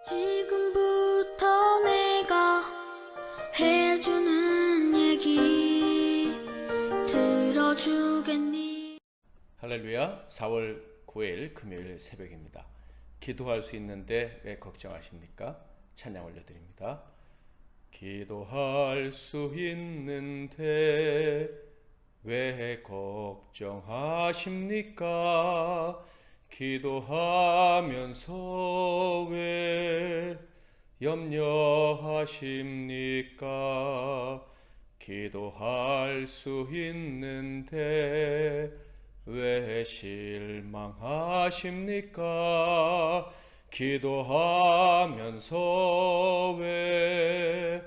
지금부터 내가 해주는 얘기 들어주겠니? 할렐루야. 4월 9일 금요일 새벽입니다. 기도할 수 있는데 왜 걱정하십니까? 찬양 올려드립니다. 기도할 수 있는데 왜 걱정하십니까? 기도하면서 왜 염려하십니까? 기도할 수 있는데 왜 실망하십니까? 기도하면서 왜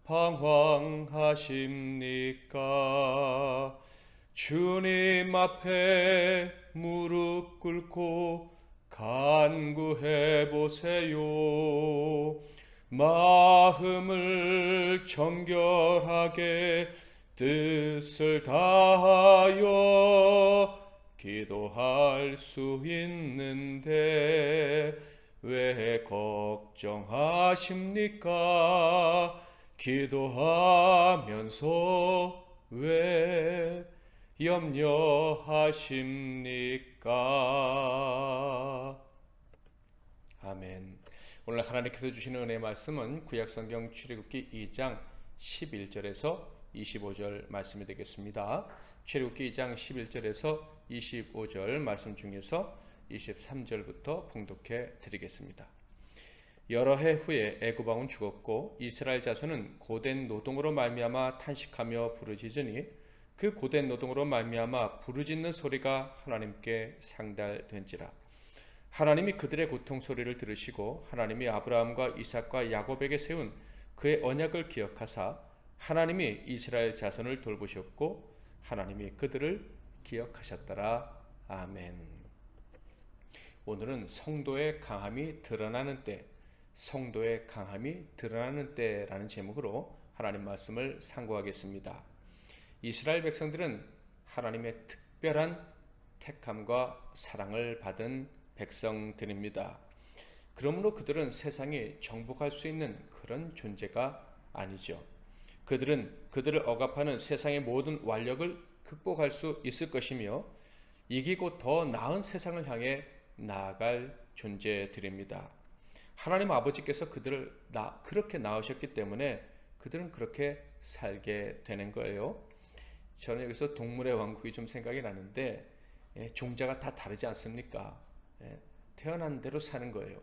방황하십니까? 주님 앞에 무릎 꿇고 간구해 보세요. 마음을 정결하게 뜻을 다하여 기도할 수 있는데 왜 걱정하십니까? 기도하면서 왜 염려하십니까? 아멘. 오늘 하나님께서 주시는 은혜의 말씀은 구약성경 출애굽기 2장 11절에서 25절 말씀이 되겠습니다. 출애굽기 2장 11절에서 25절 말씀 중에서 23절부터 봉독해 드리겠습니다. 여러 해 후에 애굽 왕은 죽었고 이스라엘 자손은 고된 노동으로 말미암아 탄식하며 부르짖으니 그 고된 노동으로 말미암아 부르짖는 소리가 하나님께 상달된지라. 하나님이 그들의 고통 소리를 들으시고 하나님이 아브라함과 이삭과 야곱에게 세운 그의 언약을 기억하사 하나님이 이스라엘 자손을 돌보셨고 하나님이 그들을 기억하셨더라. 아멘. 오늘은 성도의 강함이 드러나는 때, 성도의 강함이 드러나는 때라는 제목으로 하나님 말씀을 상고하겠습니다. 이스라엘 백성들은 하나님의 특별한 택함과 사랑을 받은 백성들입니다. 그러므로 그들은 세상이 정복할 수 있는 그런 존재가 아니죠. 그들은 그들을 억압하는 세상의 모든 완력을 극복할 수 있을 것이며 이기고 더 나은 세상을 향해 나아갈 존재들입니다. 하나님 아버지께서 그들을 그렇게 낳으셨기 때문에 그들은 그렇게 살게 되는 거예요. 저는 여기서 동물의 왕국이 좀 생각이 나는데 종자가 다 다르지 않습니까? 태어난 대로 사는 거예요.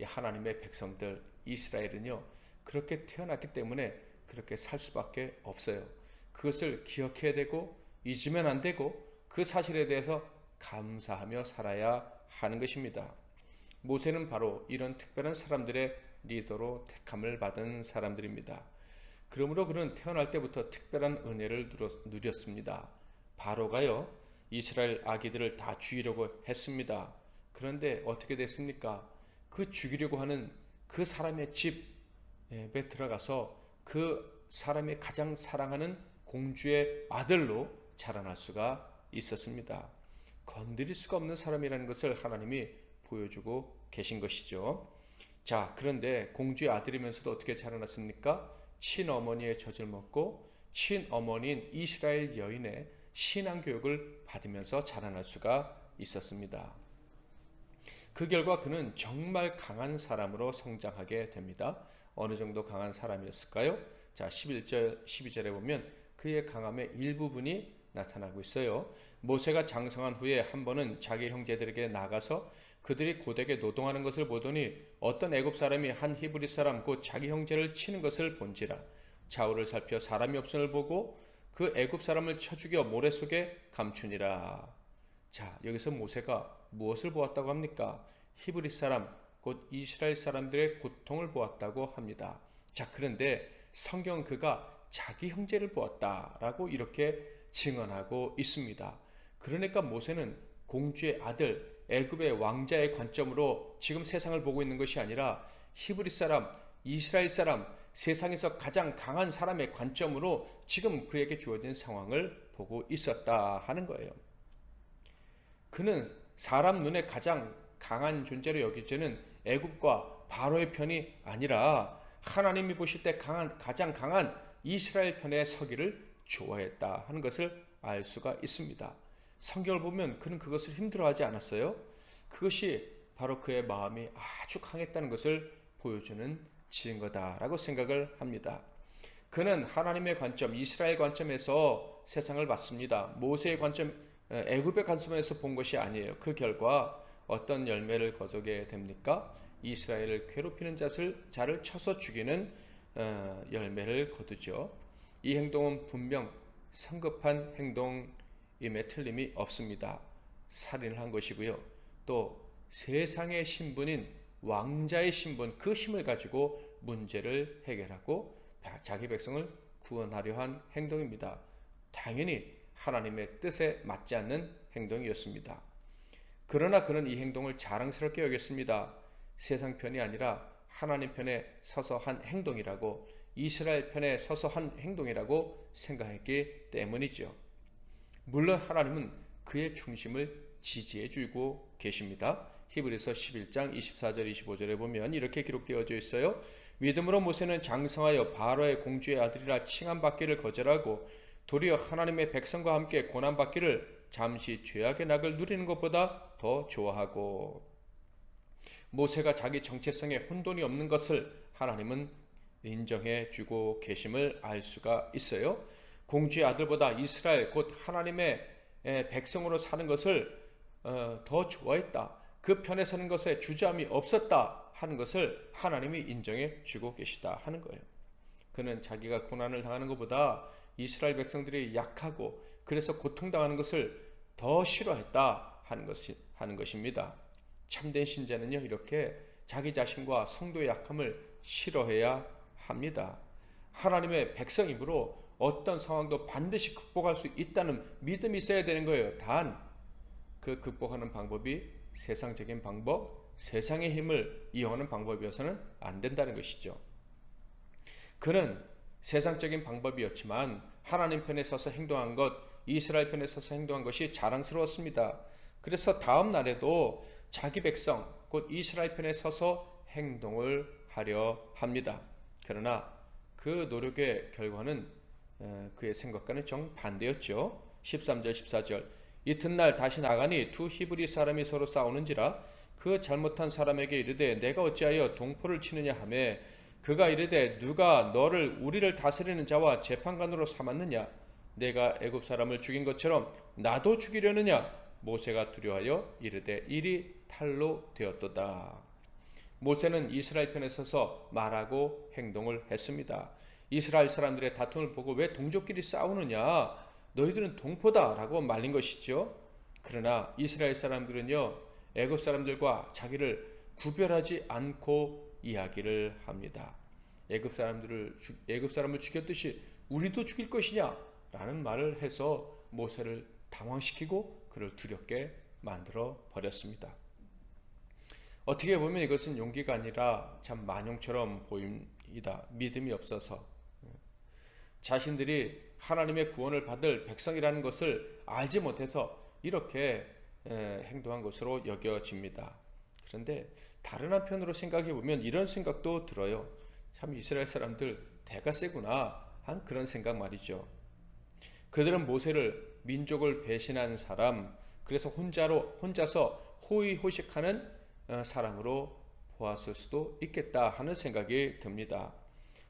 하나님의 백성들 이스라엘은요 그렇게 태어났기 때문에 그렇게 살 수밖에 없어요. 그것을 기억해야 되고 잊으면 안 되고 그 사실에 대해서 감사하며 살아야 하는 것입니다. 모세는 바로 이런 특별한 사람들의 리더로 택함을 받은 사람들입니다. 그러므로 그는 태어날 때부터 특별한 은혜를 누렸습니다. 바로가요 이스라엘 아기들을 다 죽이려고 했습니다. 그런데 어떻게 됐습니까? 그 죽이려고 하는 그 사람의 집에 들어가서 그 사람이 가장 사랑하는 공주의 아들로 자라날 수가 있었습니다. 건드릴 수가 없는 사람이라는 것을 하나님이 보여주고 계신 것이죠. 자, 그런데 공주의 아들이면서도 어떻게 자라났습니까? 친어머니의 젖을 먹고 친어머니인 이스라엘 여인의 신앙교육을 받으면서 자라날 수가 있었습니다. 그 결과 그는 정말 강한 사람으로 성장하게 됩니다. 어느 정도 강한 사람이었을까요? 자, 11절, 12절에 보면 그의 강함의 일부분이 나타나고 있어요. 모세가 장성한 후에 한 번은 자기 형제들에게 나가서 그들이 고되게 노동하는 것을 보더니 어떤 애굽 사람이 한 히브리 사람 곧 자기 형제를 치는 것을 본지라. 좌우를 살펴 사람이 없음을 보고 그 애굽 사람을 쳐 죽여 모래 속에 감추니라. 자, 여기서 모세가 무엇을 보았다고 합니까? 히브리 사람 곧 이스라엘 사람들의 고통을 보았다고 합니다. 자, 그런데 성경 그가 자기 형제를 보았다라고 이렇게 증언하고 있습니다. 그러니까 모세는 공주의 아들 애굽의 왕자의 관점으로 지금 세상을 보고 있는 것이 아니라 히브리 사람, 이스라엘 사람, 세상에서 가장 강한 사람의 관점으로 지금 그에게 주어진 상황을 보고 있었다 하는 거예요. 그는 사람 눈에 가장 강한 존재로 여겨지는 애굽과 바로의 편이 아니라 하나님이 보실 때 가장 강한 이스라엘 편에 서기를 좋아했다 하는 것을 알 수가 있습니다. 성경을 보면 그는 그것을 힘들어하지 않았어요. 그것이 바로 그의 마음이 아주 강했다는 것을 보여주는 증거다라고 생각을 합니다. 그는 하나님의 관점, 이스라엘 관점에서 세상을 봤습니다. 모세의 관점, 애굽의 관점에서 본 것이 아니에요. 그 결과 어떤 열매를 거두게 됩니까? 이스라엘을 괴롭히는 자를 쳐서 죽이는 열매를 거두죠. 이 행동은 분명 성급한 행동임에 틀림이 없습니다. 살인을 한 것이고요. 또 세상의 신분인 왕자의 신분, 그 힘을 가지고 문제를 해결하고 자기 백성을 구원하려 한 행동입니다. 당연히 하나님의 뜻에 맞지 않는 행동이었습니다. 그러나 그는 이 행동을 자랑스럽게 여겼습니다. 세상 편이 아니라 하나님 편에 서서 한 행동이라고, 이스라엘 편에 서서 한 행동이라고 생각했기 때문이죠. 물론 하나님은 그의 중심을 지지해 주고 계십니다. 히브리서 11장 24절 25절에 보면 이렇게 기록되어져 있어요. 믿음으로 모세는 장성하여 바로의 공주의 아들이라 칭함받기를 거절하고 도리어 하나님의 백성과 함께 고난받기를 잠시 죄악의 낙을 누리는 것보다 더 좋아하고, 모세가 자기 정체성에 혼돈이 없는 것을 하나님은 인정해 주고 계심을 알 수가 있어요. 공주의 아들보다 이스라엘 곧 하나님의 백성으로 사는 것을 더 좋아했다. 그 편에 서는 것에 주저함이 없었다 하는 것을 하나님이 인정해 주고 계시다 하는 거예요. 그는 자기가 고난을 당하는 것보다 이스라엘 백성들이 약하고 그래서 고통당하는 것을 더 싫어했다 하는 것입니다. 참된 신자는요, 이렇게 자기 자신과 성도의 약함을 싫어해야 합니다. 하나님의 백성이므로 어떤 상황도 반드시 극복할 수 있다는 믿음이 있어야 되는 거예요. 단 그 극복하는 방법이 세상적인 방법, 세상의 힘을 이용하는 방법이어서는 안 된다는 것이죠. 그는 세상적인 방법이었지만 하나님 편에 서서 행동한 것, 이스라엘 편에 서서 행동한 것이 자랑스러웠습니다. 그래서 다음 날에도 자기 백성, 곧 이스라엘 편에 서서 행동을 하려 합니다. 그러나 그 노력의 결과는 그의 생각과는 정반대였죠. 13절 14절 이튿날 다시 나가니 두 히브리 사람이 서로 싸우는지라 그 잘못한 사람에게 이르되 내가 어찌하여 동포를 치느냐 하매 그가 이르되 누가 너를 우리를 다스리는 자와 재판관으로 삼았느냐? 내가 애굽 사람을 죽인 것처럼 나도 죽이려느냐? 모세가 두려워하여 이르되 일이 탈로 되었도다. 모세는 이스라엘 편에 서서 말하고 행동을 했습니다. 이스라엘 사람들의 다툼을 보고 왜 동족끼리 싸우느냐? 너희들은 동포다라고 말린 것이죠. 그러나 이스라엘 사람들은요, 애굽 사람들과 자기를 구별하지 않고 이야기를 합니다. 애굽 사람을 죽였듯이 우리도 죽일 것이냐라는 말을 해서 모세를 당황시키고 그를 두렵게 만들어 버렸습니다. 어떻게 보면 이것은 용기가 아니라 참 만용처럼 보입니다. 믿음이 없어서 자신들이 하나님의 구원을 받을 백성이라는 것을 알지 못해서 이렇게 행동한 것으로 여겨집니다. 그런데 다른 한편으로 생각해 보면 이런 생각도 들어요. 참 이스라엘 사람들 대가 세구나 한 그런 생각 말이죠. 그들은 모세를 민족을 배신한 사람, 그래서 혼자서 호의호식하는 사람으로 보았을 수도 있겠다 하는 생각이 듭니다.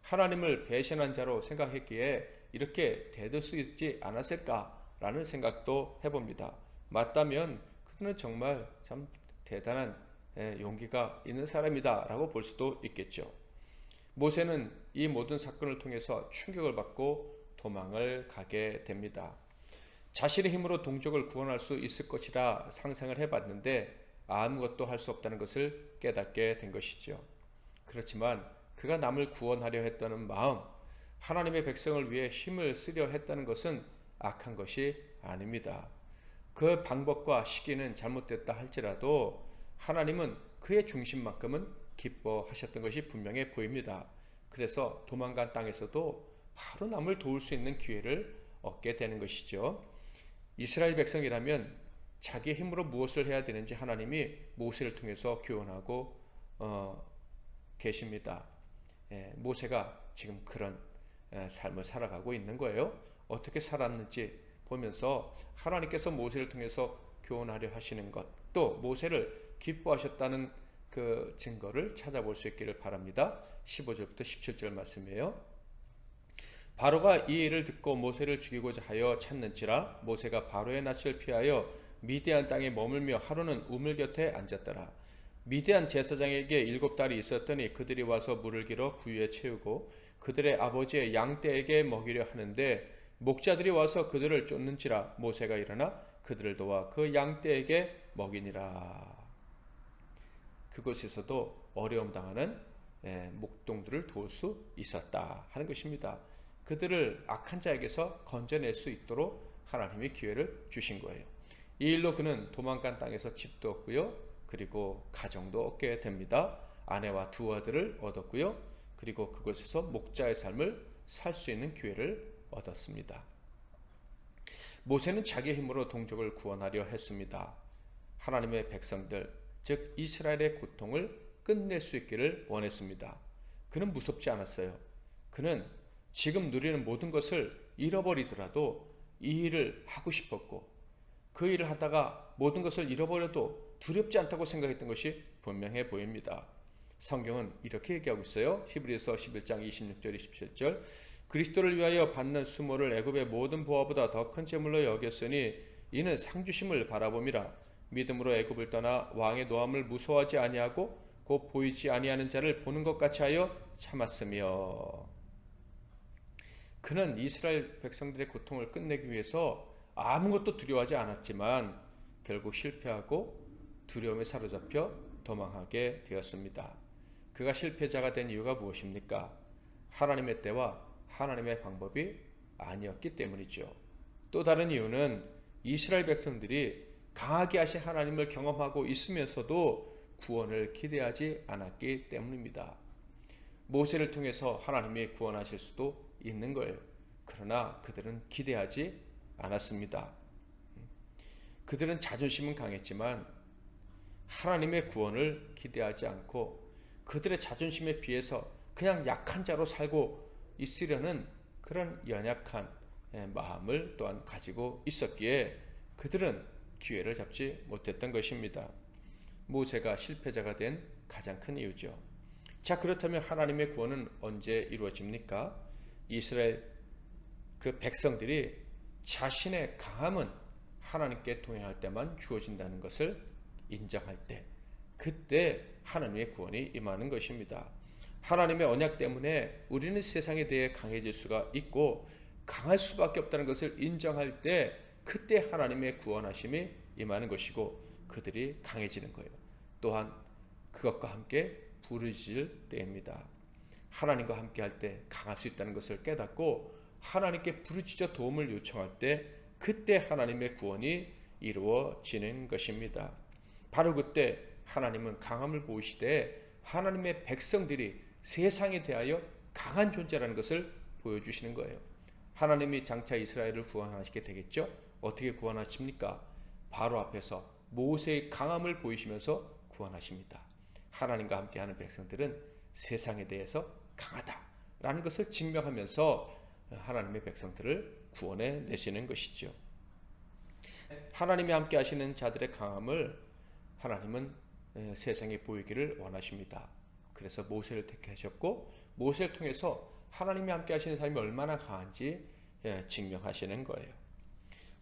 하나님을 배신한 자로 생각했기에 이렇게 대들 수 있지 않았을까라는 생각도 해봅니다. 맞다면 그들은 정말 참 대단한 용기가 있는 사람이다 라고 볼 수도 있겠죠. 모세는 이 모든 사건을 통해서 충격을 받고 도망을 가게 됩니다. 자신의 힘으로 동족을 구원할 수 있을 것이라 상상을 해봤는데 아무것도 할 수 없다는 것을 깨닫게 된 것이죠. 그렇지만 그가 남을 구원하려 했다는 마음, 하나님의 백성을 위해 힘을 쓰려 했다는 것은 악한 것이 아닙니다. 그 방법과 시기는 잘못됐다 할지라도 하나님은 그의 중심만큼은 기뻐하셨던 것이 분명해 보입니다. 그래서 도망간 땅에서도 바로 남을 도울 수 있는 기회를 얻게 되는 것이죠. 이스라엘 백성이라면 자기의 힘으로 무엇을 해야 되는지 하나님이 모세를 통해서 교훈하고 계십니다. 모세가 지금 그런 삶을 살아가고 있는 거예요. 어떻게 살았는지 보면서 하나님께서 모세를 통해서 교훈하려 하시는 것, 또 모세를 기뻐하셨다는 그 증거를 찾아볼 수 있기를 바랍니다. 15절부터 17절 말씀이에요. 바로가 이 일을 듣고 모세를 죽이고자 하여 찾는지라 모세가 바로의 낯을 피하여 미디안 땅에 머물며 하루는 우물 곁에 앉았더라. 미디안 제사장에게 7달이 있었더니 그들이 와서 물을 길어 구유에 채우고 그들의 아버지의 양떼에게 먹이려 하는데 목자들이 와서 그들을 쫓는지라 모세가 일어나 그들을 도와 그 양떼에게 먹이니라. 그곳에서도 어려움 당하는 목동들을 도울 수 있었다 하는 것입니다. 그들을 악한 자에게서 건져낼 수 있도록 하나님이 기회를 주신 거예요. 이 일로 그는 도망간 땅에서 집도 얻고요, 그리고 가정도 얻게 됩니다. 아내와 2 아들을 얻었고요, 그리고 그곳에서 목자의 삶을 살 수 있는 기회를 얻었습니다. 모세는 자기의 힘으로 동족을 구원하려 했습니다. 하나님의 백성들, 즉 이스라엘의 고통을 끝낼 수 있기를 원했습니다. 그는 무섭지 않았어요. 그는 지금 누리는 모든 것을 잃어버리더라도 이 일을 하고 싶었고, 그 일을 하다가 모든 것을 잃어버려도 두렵지 않다고 생각했던 것이 분명해 보입니다. 성경은 이렇게 얘기하고 있어요. 히브리서 11장 26절 27절 그리스도를 위하여 받는 수모를 애굽의 모든 보화보다 더 큰 재물로 여겼으니 이는 상주심을 바라봄이라. 믿음으로 애굽을 떠나 왕의 노함을 무서워하지 아니하고 곧 보이지 아니하는 자를 보는 것 같이 하여 참았으며. 그는 이스라엘 백성들의 고통을 끝내기 위해서 아무것도 두려워하지 않았지만 결국 실패하고 두려움에 사로잡혀 도망하게 되었습니다. 그가 실패자가 된 이유가 무엇입니까? 하나님의 때와 하나님의 방법이 아니었기 때문이죠. 또 다른 이유는 이스라엘 백성들이 강하게 하신 하나님을 경험하고 있으면서도 구원을 기대하지 않았기 때문입니다. 모세를 통해서 하나님이 구원하실 수도 있는 거예요. 그러나 그들은 기대하지 않았습니다. 그들은 자존심은 강했지만 하나님의 구원을 기대하지 않고 그들의 자존심에 비해서 그냥 약한 자로 살고 있으려는 그런 연약한 마음을 또한 가지고 있었기에 그들은 기회를 잡지 못했던 것입니다. 모세가 실패자가 된 가장 큰 이유죠. 자, 그렇다면 하나님의 구원은 언제 이루어집니까? 이스라엘 그 백성들이 자신의 강함은 하나님께 동행할 때만 주어진다는 것을 인정할 때, 그때 하나님의 구원이 임하는 것입니다. 하나님의 언약 때문에 우리는 세상에 대해 강해질 수가 있고 강할 수밖에 없다는 것을 인정할 때, 그때 하나님의 구원하심이 임하는 것이고 그들이 강해지는 거예요. 또한 그것과 함께 부르짖을 때입니다. 하나님과 함께 할 때 강할 수 있다는 것을 깨닫고 하나님께 부르짖어 도움을 요청할 때, 그때 하나님의 구원이 이루어지는 것입니다. 바로 그때 하나님은 강함을 보이시되 하나님의 백성들이 세상에 대하여 강한 존재라는 것을 보여주시는 거예요. 하나님이 장차 이스라엘을 구원하시게 되겠죠. 어떻게 구원하십니까? 바로 앞에서 모세의 강함을 보이시면서 구원하십니다. 하나님과 함께하는 백성들은 세상에 대해서 강하다라는 것을 증명하면서 하나님의 백성들을 구원해 내시는 것이죠. 하나님이 함께 하시는 자들의 강함을 하나님은 세상에 보이기를 원하십니다. 그래서 모세를 택하셨고 모세를 통해서 하나님이 함께 하시는 삶이 얼마나 강한지 증명하시는 거예요.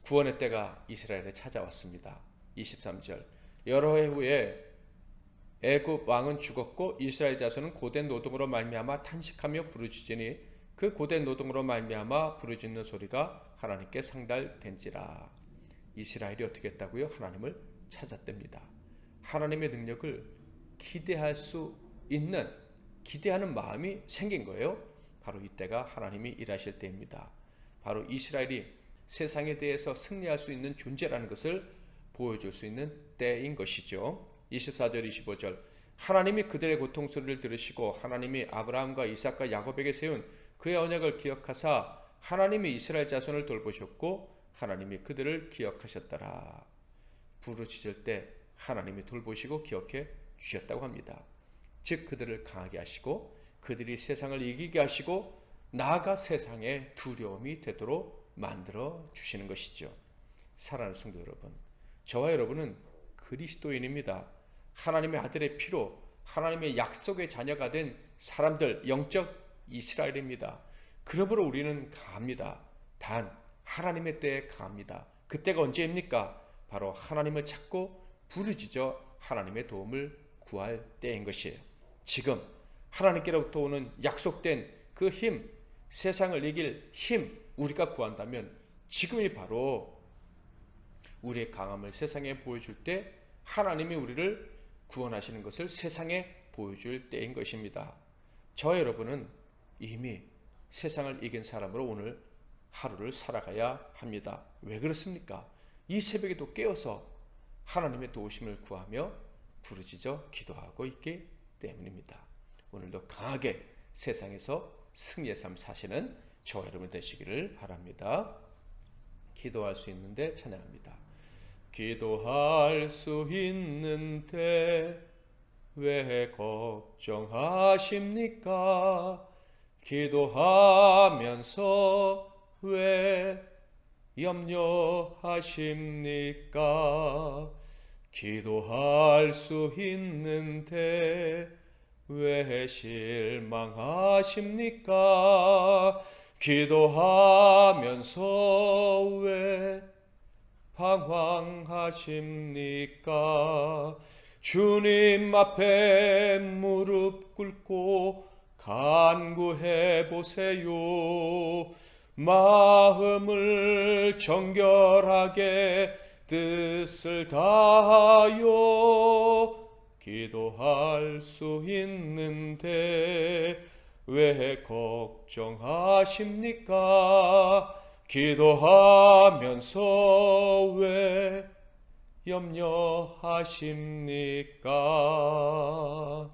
구원의 때가 이스라엘에 찾아왔습니다. 23절 여러 해 후에 애굽 왕은 죽었고 이스라엘 자손은 고된 노동으로 말미암아 탄식하며 부르짖으니 그 고된 노동으로 말미암아 부르짖는 소리가 하나님께 상달된지라. 이스라엘이 어떻게 했다고요? 하나님을 찾았답니다. 하나님의 능력을 기대할 수 있는, 기대하는 마음이 생긴 거예요. 바로 이때가 하나님이 일하실 때입니다. 바로 이스라엘이 세상에 대해서 승리할 수 있는 존재라는 것을 보여줄 수 있는 때인 것이죠. 24절 25절 하나님이 그들의 고통 소리를 들으시고 하나님이 아브라함과 이삭과 야곱에게 세운 그의 언약을 기억하사 하나님이 이스라엘 자손을 돌보셨고 하나님이 그들을 기억하셨더라. 부르짖을 때 하나님이 돌보시고 기억해 주셨다고 합니다. 즉 그들을 강하게 하시고 그들이 세상을 이기게 하시고 나아가 세상에 두려움이 되도록 만들어 주시는 것이죠. 사랑하는 성도 여러분, 저와 여러분은 그리스도인입니다. 하나님의 아들의 피로 하나님의 약속의 자녀가 된 사람들, 영적 이스라엘입니다. 그러므로 우리는 강합니다. 단 하나님의 때에 강합니다. 그때가 언제입니까? 바로 하나님을 찾고 부르짖어 하나님의 도움을 구할 때인 것이에요. 지금 하나님께로부터 오는 약속된 그 힘, 세상을 이길 힘 우리가 구한다면 지금이 바로 우리의 강함을 세상에 보여줄 때 하나님이 우리를 구원하시는 것을 세상에 보여줄 때인 것입니다. 저와 여러분은 이미 세상을 이긴 사람으로 오늘 하루를 살아가야 합니다. 왜 그렇습니까? 이 새벽에도 깨어서 하나님의 도우심을 구하며 부르짖어 기도하고 있기 때문입니다. 오늘도 강하게 세상에서 승리의 삶 사시는 저와 여러분 되시기를 바랍니다. 기도할 수 있는데 찬양합니다. 기도할 수 있는데 왜 걱정하십니까? 기도하면서 왜 염려하십니까? 기도할 수 있는데 왜 실망하십니까? 기도하면서 왜 방황하십니까? 주님 앞에 무릎 꿇고 간구해 보세요. 마음을 정결하게 뜻을 다하여 기도할 수 있는데 왜 걱정하십니까? 기도하면서 왜 염려하십니까?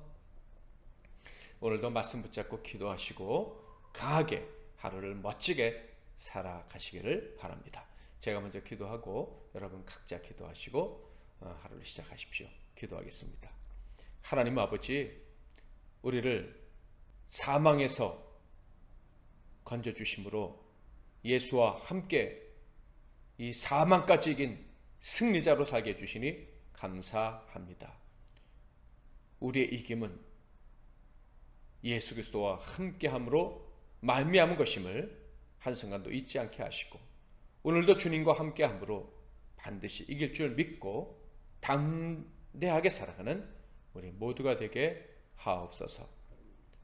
오늘도 말씀 붙잡고 기도하시고 강하게 하루를 멋지게 살아가시기를 바랍니다. 제가 먼저 기도하고 여러분 각자 기도하시고 하루를 시작하십시오. 기도하겠습니다. 하나님 아버지, 우리를 사망에서 건져주심으로 예수와 함께 이 사망까지 이긴 승리자로 살게 해주시니 감사합니다. 우리의 이김은 예수 그리스도와 함께함으로 말미암은 것임을 한순간도 잊지 않게 하시고 오늘도 주님과 함께함으로 반드시 이길 줄 믿고 담대하게 살아가는 우리 모두가 되게 하옵소서.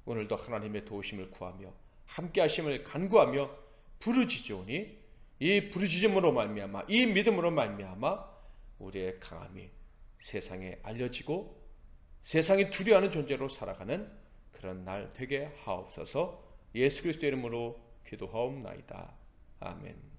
오늘도 하나님의 도우심을 구하며 함께하심을 간구하며 부르짖으오니 이 부르짖음으로 말미암아 이 믿음으로 말미암아 우리의 강함이 세상에 알려지고 세상이 두려워하는 존재로 살아가는 그런 날 되게 하옵소서. 예수 그리스도의 이름으로 기도하옵나이다. 아멘.